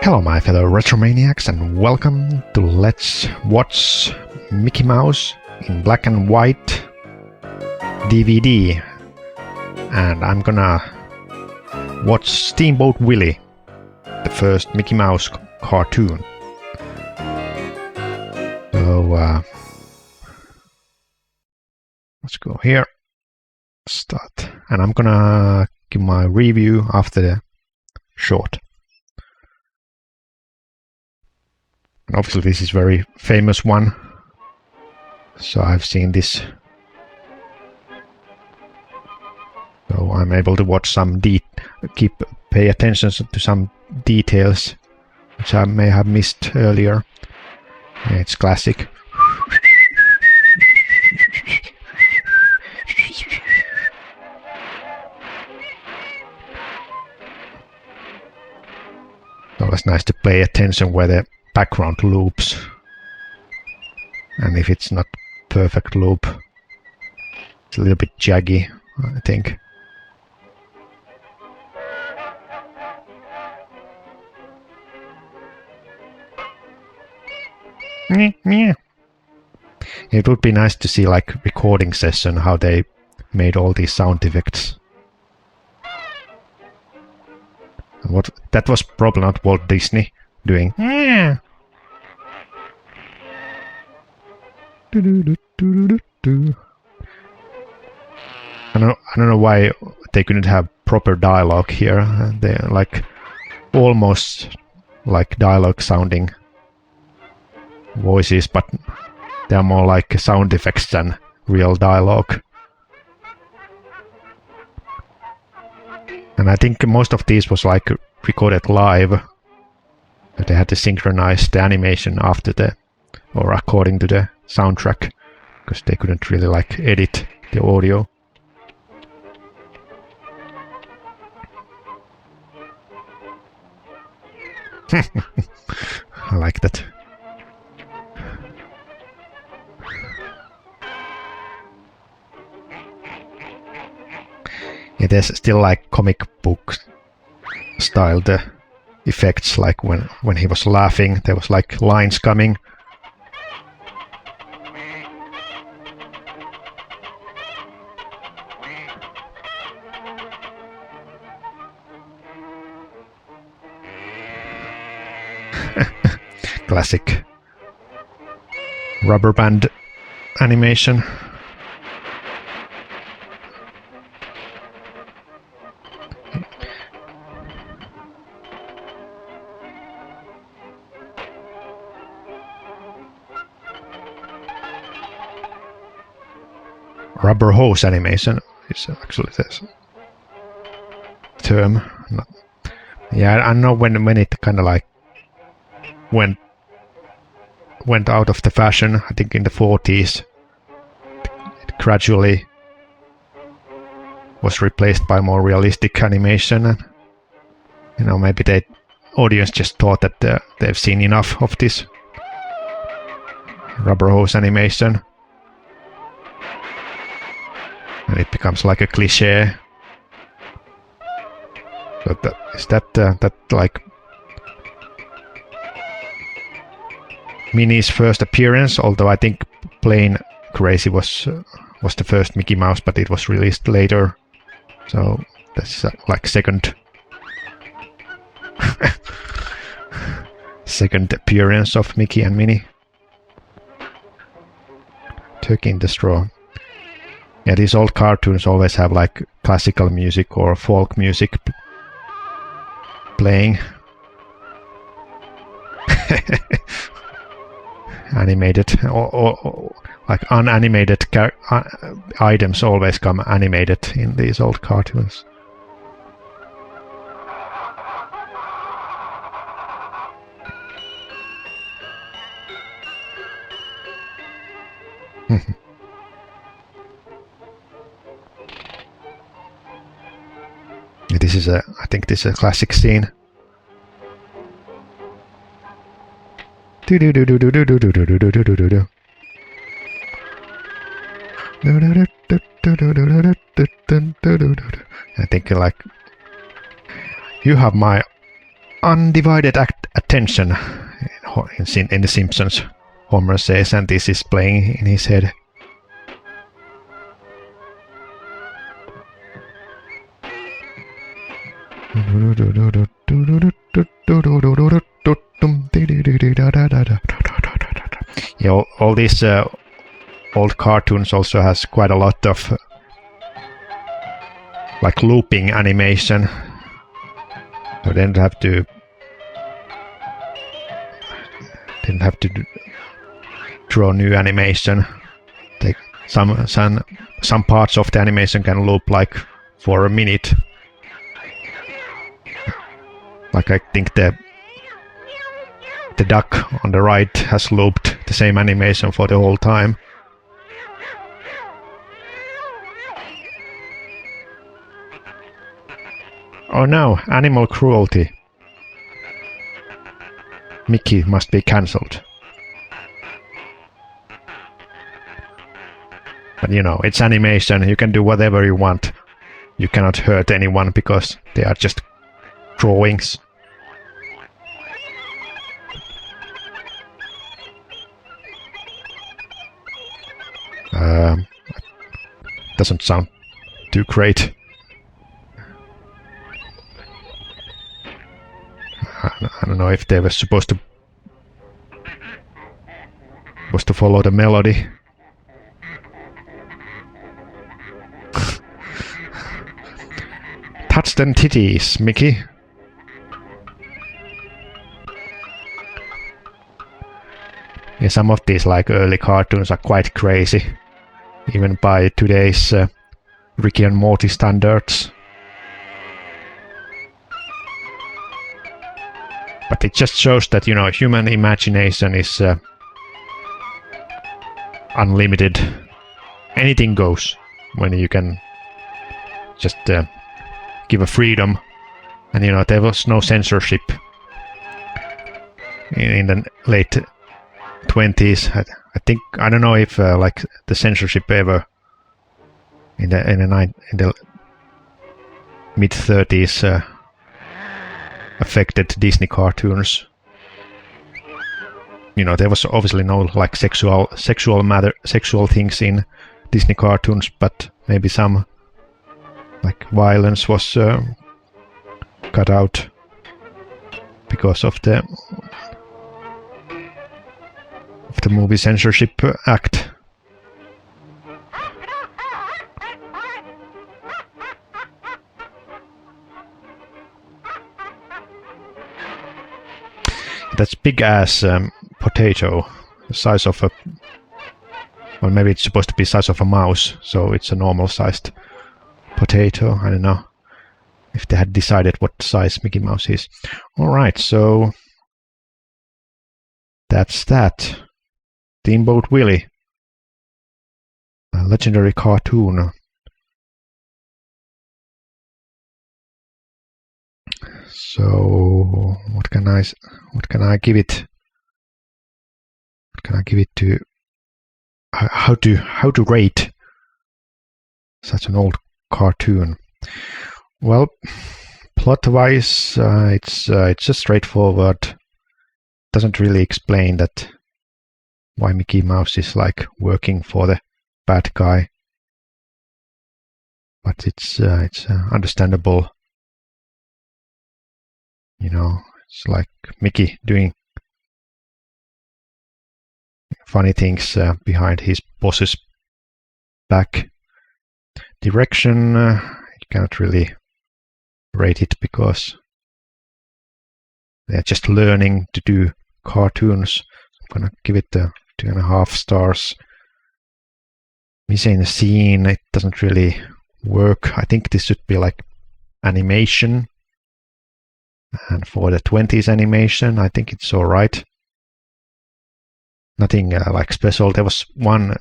Hello my fellow Retromaniacs and welcome to Let's Watch Mickey Mouse in black and white DVD. And I'm gonna watch Steamboat Willie, the first Mickey Mouse cartoon. So let's go here, start, and I'm gonna give my review after the short. And obviously this is a very famous one, so I've seen this, so I'm able to watch some pay attention to some details which I may have missed earlier. Yeah, it's classic. Always nice to pay attention where the background loops, and if it's not perfect loop, it's a little bit jaggy, I think. It would be nice to see like recording session how they made all these sound effects. That was probably not Walt Disney doing. I don't know why they couldn't have proper dialogue here. They're like almost like dialogue sounding voices, but they're more like sound effects than real dialogue. And I think most of these was like recorded live. But they had to synchronize the animation after or according to the soundtrack, because they couldn't really like edit the audio. I like that. Yeah, there's still like comic book style the effects, like when he was laughing there was like lines coming. Classic rubber band animation. Rubber hose animation is actually this term. Yeah, I know when it kind of like went out of the fashion. I think in the 40s it gradually was replaced by more realistic animation, and you know, maybe the audience just thought that they've seen enough of this rubber hose animation. And it becomes like a cliche. So is that like Minnie's first appearance? Although I think Plain Crazy was the first Mickey Mouse, but it was released later. So that's like second appearance of Mickey and Minnie. Turkey in the Straw. Yeah, these old cartoons always have like classical music or folk music playing. Animated or like unanimated items always come animated in these old cartoons. I think this is a classic scene. I think like You have my undivided attention in The Simpsons, Homer says, and this is playing in his head. Yeah, all these old cartoons also has quite a lot of like looping animation. So they didn't have to draw new animation. Some parts of the animation can loop like for a minute. Like I think the duck on the right has looped the same animation for the whole time. Oh no, animal cruelty. Mickey must be cancelled. But you know, it's animation, you can do whatever you want. You cannot hurt anyone because they are just drawings. Doesn't sound too great. I don't know if they were supposed to follow the melody. Touch them titties, Mickey. Yeah, some of these like early cartoons are quite crazy, even by today's Ricky and Morty standards. But it just shows that, you know, human imagination is unlimited. Anything goes when you can just give a freedom. And you know, there was no censorship in the late 20s. I think, I don't know if like the censorship ever in the mid 30s affected Disney cartoons. You know, there was obviously no like sexual things in Disney cartoons, but maybe some like violence was cut out because of the Movie Censorship Act. That's big ass potato, the size of a, well, maybe it's supposed to be size of a mouse, so it's a normal sized potato. I don't know if they had decided what size Mickey Mouse is. Alright, so that's that. Steamboat Willie, a legendary cartoon. So what can I give it? What can I give it to? How to rate such an old cartoon? Well, plot-wise, it's just straightforward. Doesn't really explain that why Mickey Mouse is like working for the bad guy, but it's understandable. You know, it's like Mickey doing funny things behind his boss's back. Direction, you cannot really rate it because they're just learning to do cartoons. I'm gonna give it 2.5 stars. Missing a scene, it doesn't really work. I think this should be like animation. And for the 20s animation, I think it's alright. Nothing like special. There was one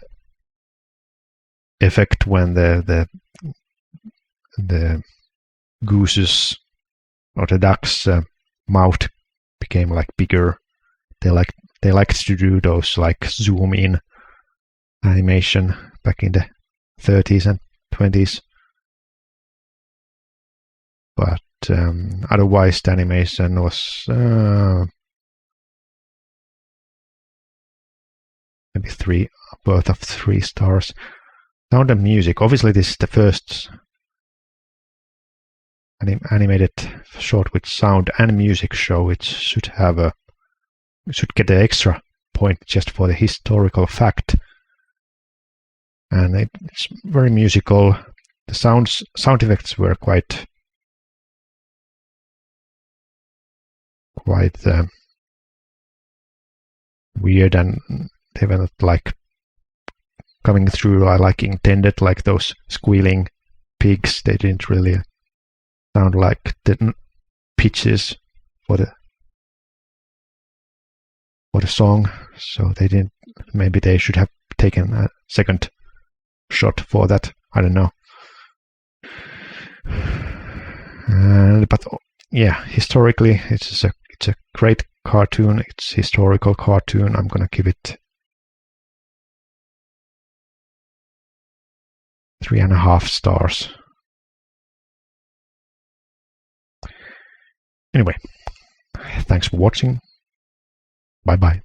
effect when the goose's or the duck's mouth became like bigger. They liked to do those like zoom in animation back in the 30s and 20s. But otherwise the animation was maybe three, both of 3 stars. Sound and music. Obviously, this is the first animated short with sound and music show. It should get the extra point just for the historical fact. And it's very musical. The sound effects were quite weird, and they were not like coming through like intended, like those squealing pigs. They didn't really sound like the pitches for the song, so they didn't. Maybe they should have taken a second shot for that. I don't know. But yeah, historically, it's a great cartoon. It's a historical cartoon. I'm gonna give it 3.5 stars. Anyway, thanks for watching. Bye bye.